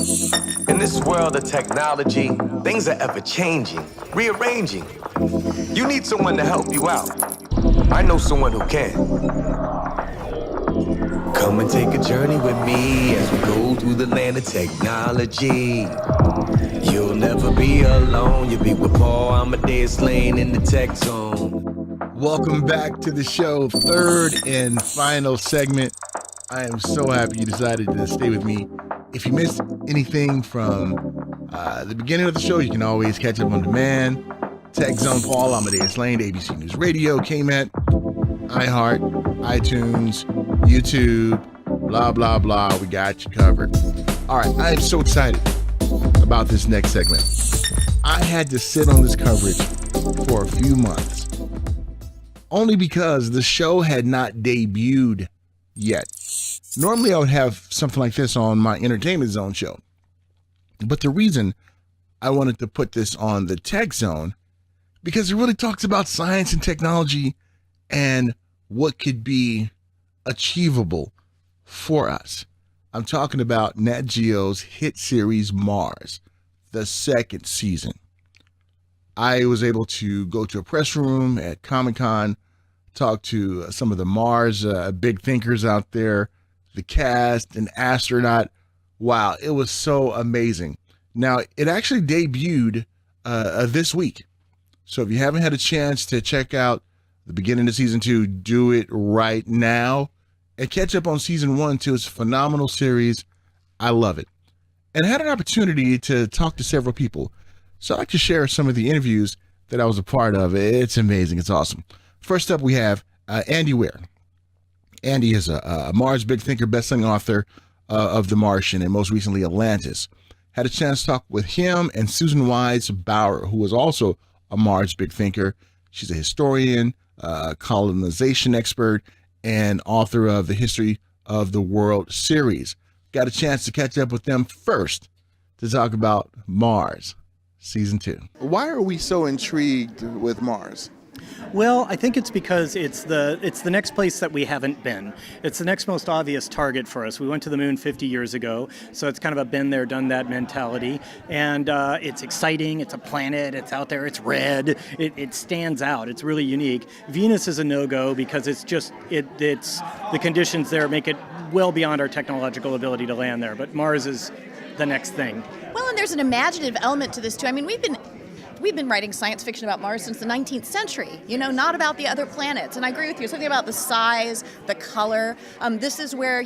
In this world of technology, things are ever changing, rearranging. You need someone to help you out. I know someone who can. Come and take a journey with me as we go through the land of technology. You'll never be alone. You'll be with Paul Amadeus Lane in the tech zone. Welcome back to the show, third and final segment. I am so happy you decided to stay with me. If you missed anything from the beginning of the show, you can always catch up on demand. Tech Zone, Paul Amadeus Lane, ABC News Radio, KMET, iHeart, iTunes, YouTube, blah, blah, blah. We got you covered. All right, I am so excited about this next segment. I had to sit on this coverage for a few months, only because the show had not debuted yet. Normally, I would have something like this on my Entertainment Zone show. But the reason I wanted to put this on the Tech Zone, because it really talks about science and technology and what could be achievable for us. I'm talking about Nat Geo's hit series Mars, the second season. I was able to go to a press room at Comic-Con, talk to some of the Mars big thinkers out there, the cast, an astronaut. Wow, it was so amazing. Now, it actually debuted this week. So if you haven't had a chance to check out the beginning of season 2, do it right now and catch up on season 1 too. It's a phenomenal series. I love it. And I had an opportunity to talk to several people. So I'd like to share some of the interviews that I was a part of. It's amazing. It's awesome. First up, we have Andy Weir. Andy is a Mars big thinker, best-selling author of The Martian and most recently Atlantis. Had a chance to talk with him and Susan Wise Bauer, who was also a Mars big thinker. She's a historian, colonization expert, and author of the History of the World series. Got a chance to catch up with them first to talk about Mars season 2. Why are we so intrigued with Mars? Well, I think it's because it's the next place that we haven't been. It's the next most obvious target for us. We went to the moon 50 years ago, so it's kind of a been there, done that mentality. And it's exciting. It's a planet. It's out there. It's red. It stands out. It's really unique. Venus is a no-go because it's the conditions there make it well beyond our technological ability to land there. But Mars is the next thing. Well, and there's an imaginative element to this too. I mean, we've been writing science fiction about Mars since the 19th century, not about the other planets. And I agree with you, something about the size, the color. This is where,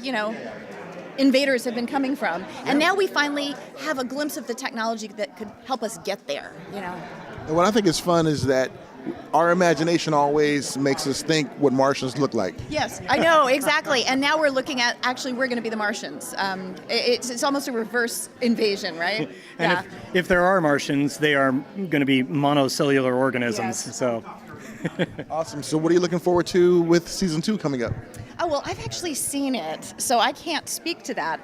invaders have been coming from. And now we finally have a glimpse of the technology that could help us get there, And what I think is fun is that our imagination always makes us think what Martians look like. Yes, I know, exactly. And now we're looking at, actually, we're going to be the Martians. It's almost a reverse invasion, right? And yeah. if there are Martians, they are going to be monocellular organisms. Yes. So. Awesome. So what are you looking forward to with season 2 coming up? Oh, well, I've actually seen it, so I can't speak to that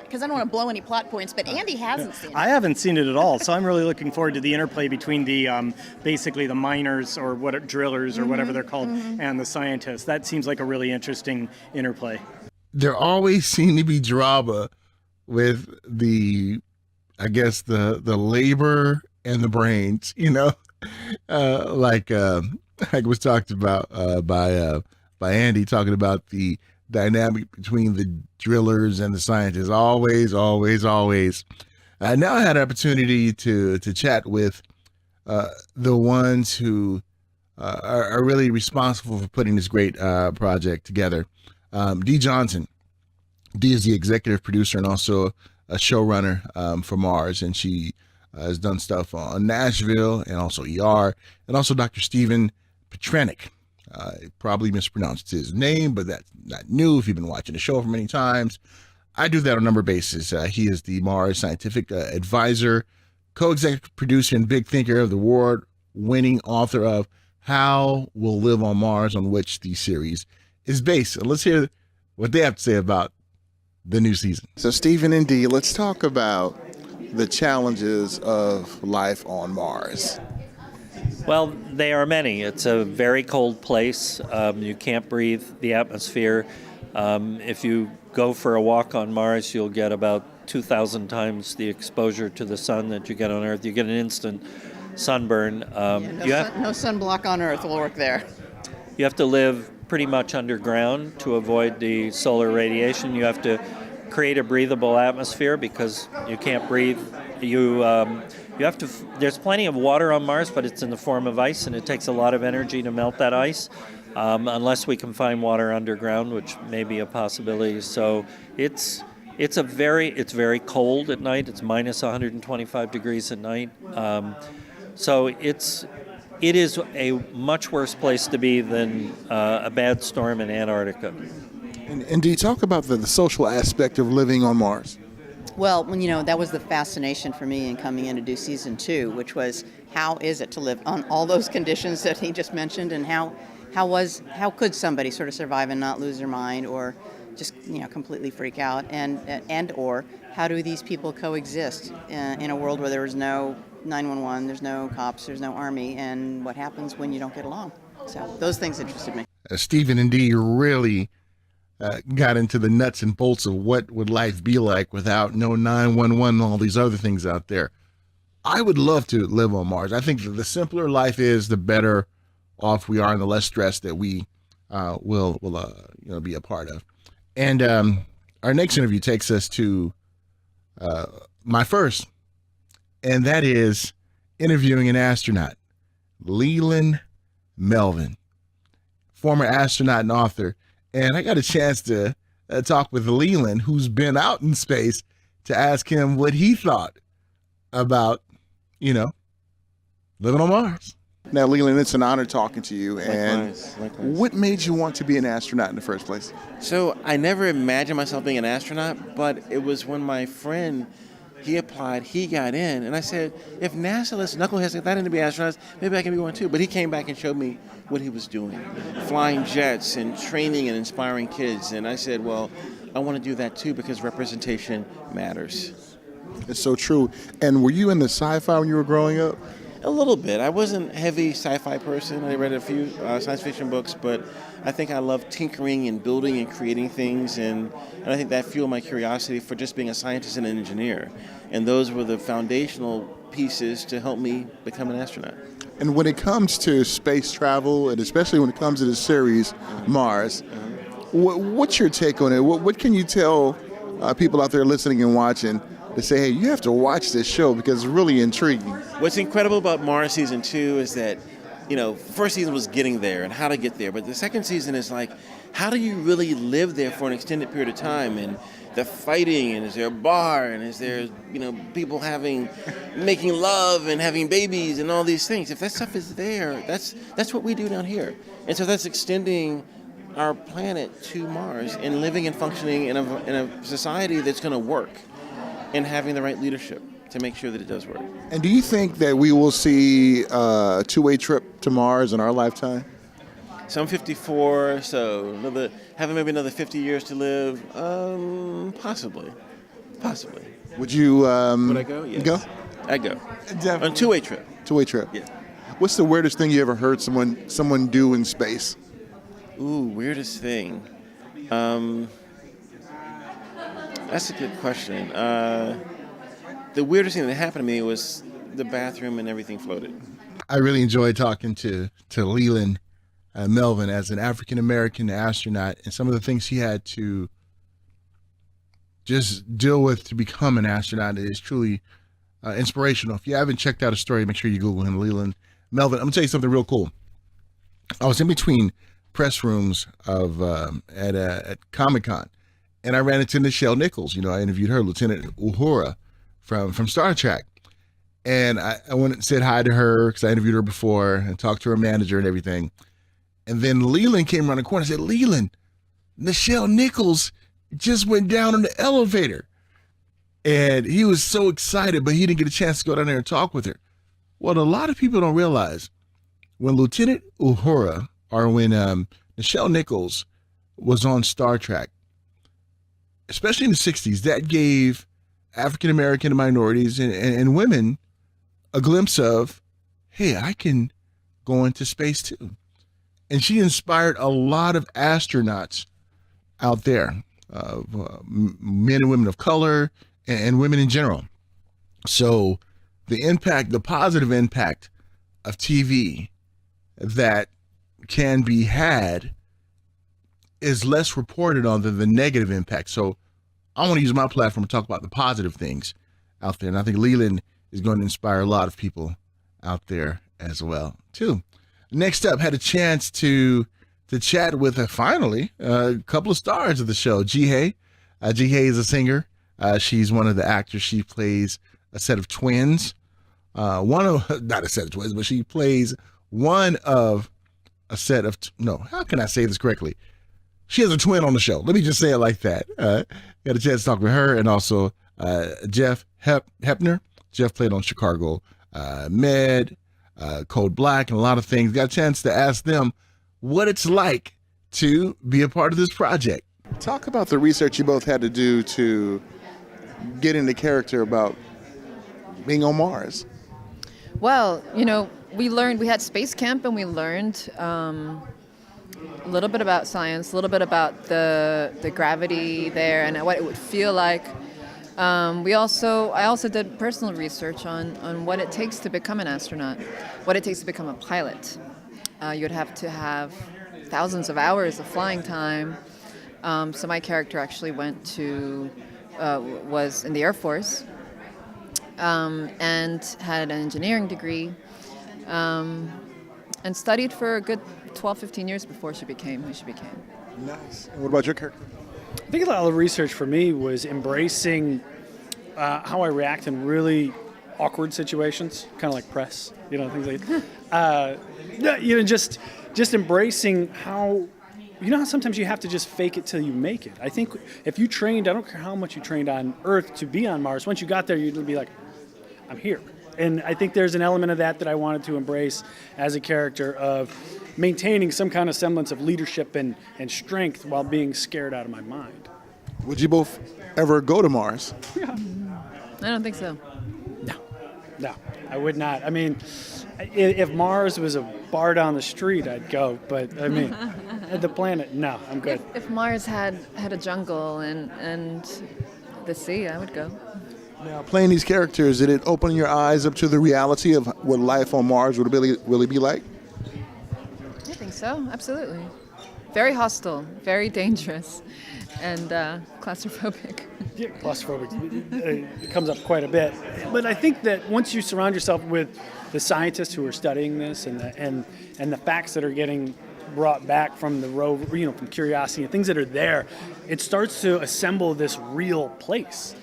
because I don't want to blow any plot points, but Andy hasn't seen it. I haven't seen it at all, so I'm really looking forward to the interplay between the basically the miners or drillers or whatever they're called and the scientists. That seems like a really interesting interplay. There always seem to be drama with the labor and the brains, like was talked about by Andy, talking about the dynamic between the drillers and the scientists. Always, always, always. Now I had an opportunity to chat with the ones who are really responsible for putting this great project together. Dee Johnson. Dee is the executive producer and also a showrunner for Mars, and she has done stuff on Nashville and also ER, and also Dr. Stephen Petranek. Probably mispronounced his name, but that's not new if you've been watching the show for many times. I do that on a number of bases. He is the Mars scientific advisor, co-executive producer, and big thinker of the award-winning author of How We'll Live on Mars, on which the series is based. So let's hear what they have to say about the new season. So Stephen and Dee, let's talk about the challenges of life on Mars. Well, they are many. It's a very cold place. You can't breathe the atmosphere. If you go for a walk on Mars, you'll get about 2,000 times the exposure to the sun that you get on Earth. You get an instant sunburn. No sunblock on Earth will work there. You have to live pretty much underground to avoid the solar radiation. You have to create a breathable atmosphere because you can't breathe. You have to. There's plenty of water on Mars, but it's in the form of ice, and it takes a lot of energy to melt that ice. Unless we can find water underground, which may be a possibility. So it's very cold at night. It's minus 125 degrees at night. So it is a much worse place to be than a bad storm in Antarctica. And do you talk about the social aspect of living on Mars? Well, that was the fascination for me in coming in to do season 2, which was how is it to live on all those conditions that he just mentioned, and how could somebody sort of survive and not lose their mind or just completely freak out, and or how do these people coexist in a world where there is no 911, there's no cops, there's no army, and what happens when you don't get along? So those things interested me. Stephen and Dee really got into the nuts and bolts of what would life be like without no 911 and all these other things out there. I would love to live on Mars. I think that the simpler life is, the better off we are, and the less stress that we will be a part of. And our next interview takes us to my first, and that is interviewing an astronaut, Leland Melvin, former astronaut and author. And I got a chance to talk with Leland, who's been out in space, to ask him what he thought about, living on Mars. Now, Leland, it's an honor talking to you. Likewise. What made you want to be an astronaut in the first place? So I never imagined myself being an astronaut, but it was when my friend, he applied, he got in, and I said, if NASA lets knuckleheads get that in to be astronauts, maybe I can be one too. But he came back and showed me what he was doing, flying jets and training and inspiring kids. And I said, well, I want to do that too because representation matters. It's so true. And were you into sci-fi when you were growing up? A little bit. I wasn't a heavy sci-fi person. I read a few science fiction books, but I think I love tinkering and building and creating things, and I think that fueled my curiosity for just being a scientist and an engineer. And those were the foundational pieces to help me become an astronaut. And when it comes to space travel, and especially when it comes to the series Mars, what's your take on it? What can you tell people out there listening and watching to say, hey, you have to watch this show because it's really intriguing? What's incredible about Mars Season 2 is that, first season was getting there and how to get there, but the second season is like, how do you really live there for an extended period of time? And the fighting, and is there a bar, and is there, people making love and having babies and all these things. If that stuff is there, that's what we do down here. And so that's extending our planet to Mars and living and functioning in a society that's going to work, and having the right leadership to make sure that it does work. And do you think that we will see a two-way trip to Mars in our lifetime? So I'm 54, so having maybe another 50 years to live, possibly. Would you Would I go? Yes. Go? I'd go. Definitely. On a two-way trip. Two-way trip. Yeah. What's the weirdest thing you ever heard someone do in space? Ooh, weirdest thing. That's a good question. The weirdest thing that happened to me was the bathroom and everything floated. I really enjoyed talking to Leland Melvin as an African-American astronaut, and some of the things he had to just deal with to become an astronaut is truly inspirational. If you haven't checked out his story, make sure you Google him, Leland Melvin. I'm going to tell you something real cool. I was in between press rooms at Comic-Con, and I ran into Nichelle Nichols. I interviewed her, Lieutenant Uhura from Star Trek. And I went and said hi to her because I interviewed her before and talked to her manager and everything. And then Leland came around the corner and said, Leland, Nichelle Nichols just went down in the elevator. And he was so excited, but he didn't get a chance to go down there and talk with her. What a lot of people don't realize, when Lieutenant Uhura, or when Nichelle Nichols was on Star Trek, especially in the 60s, that gave African-American minorities and women a glimpse of, hey, I can go into space too. And she inspired a lot of astronauts out there, men and women of color and women in general. So the positive impact of TV that can be had is less reported on than the negative impact. So I want to use my platform to talk about the positive things out there. And I think Leland is going to inspire a lot of people out there as well, too. Next up, had a chance to chat with finally a couple of stars of the show. Ji-hye. Ji-hye is a singer. She's one of the actors. She plays a set of twins. Not a set of twins, but she plays one of a set of, how can I say this correctly? She has a twin on the show. Let me just say it like that. Got a chance to talk with her and also Jeff Hepner. Jeff played on Chicago Med, Code Black, and a lot of things. Got a chance to ask them what it's like to be a part of this project. Talk about the research you both had to do to get into character about being on Mars. Well, we had space camp and we learned a little bit about science, a little bit about the gravity there and what it would feel like. I also did personal research on what it takes to become an astronaut, what it takes to become a pilot. You'd have to have thousands of hours of flying time. So my character actually was in the Air Force and had an engineering degree and studied for a good 12, 15 years before she became who she became. Nice. And what about your character? I think a lot of the research for me was embracing how I react in really awkward situations, kind of like press, things like just embracing how, how sometimes you have to just fake it till you make it. I think if you trained, I don't care how much you trained on Earth to be on Mars, once you got there, you'd be like, I'm here. And I think there's an element of that I wanted to embrace as a character of maintaining some kind of semblance of leadership and strength while being scared out of my mind. Would you both ever go to Mars? I don't think so. No, I would not. I mean, if Mars was a bar down the street, I'd go. But I mean, the planet, no, I'm good. If Mars had a jungle and the sea, I would go. Now, playing these characters, did it open your eyes up to the reality of what life on Mars would really be like? I think so, absolutely. Very hostile, very dangerous, and claustrophobic. Yeah, claustrophobic. It comes up quite a bit. But I think that once you surround yourself with the scientists who are studying this and the facts that are getting brought back from the rover, from Curiosity and things that are there, it starts to assemble this real place.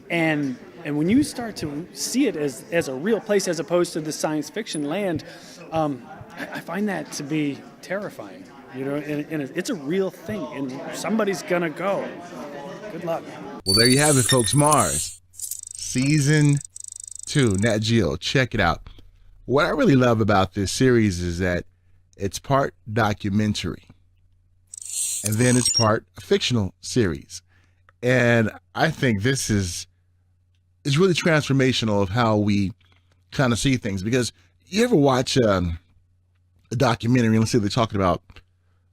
And when you start to see it as a real place as opposed to the science fiction land, I find that to be terrifying. And it's a real thing, and somebody's gonna go. Good luck. Well, there you have it, folks. Mars, Season 2, Nat Geo. Check it out. What I really love about this series is that it's part documentary, and then it's part a fictional series. And I think this is really transformational of how we kind of see things. Because you ever watch a documentary, let's say they're talking about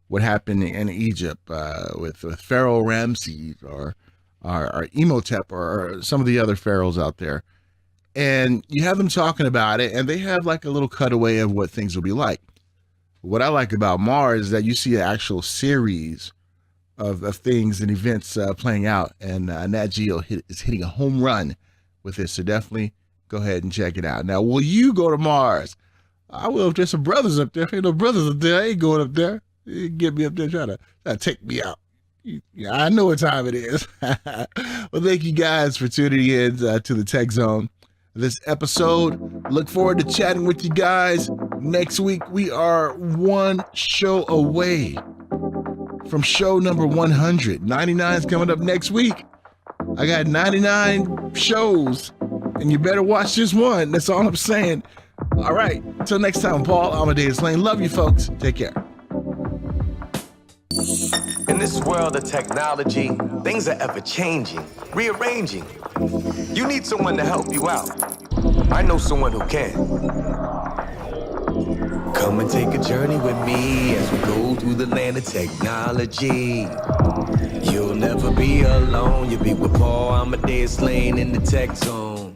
what happened in Egypt with Pharaoh Ramses or Imhotep or some of the other pharaohs out there. And you have them talking about it, and they have like a little cutaway of what things will be like. What I like about Mars is that you see an actual series of things and events playing out, and Nat Geo is hitting a home run with this. So definitely go ahead and check it out. Now, will you go to Mars? I will if there's some brothers up there. If ain't no brothers up there, I ain't going up there. You get me up there trying to take me out. Yeah, I know what time it is. Well, thank you guys for tuning in to the Tech Zone. This episode, look forward to chatting with you guys next week. We are one show away from show number 100. 99 is coming up next week. I got 99 shows, and you better watch this one. That's all I'm saying. All right, until next time, Paul Amadeus Lane. Love you, folks. Take care. In this world of technology, things are ever changing, rearranging. You need someone to help you out. I know someone who can. Come and take a journey with me as we go through the land of technology. You'll never be alone. You'll be with Paul Amadeus Lane in the tech zone.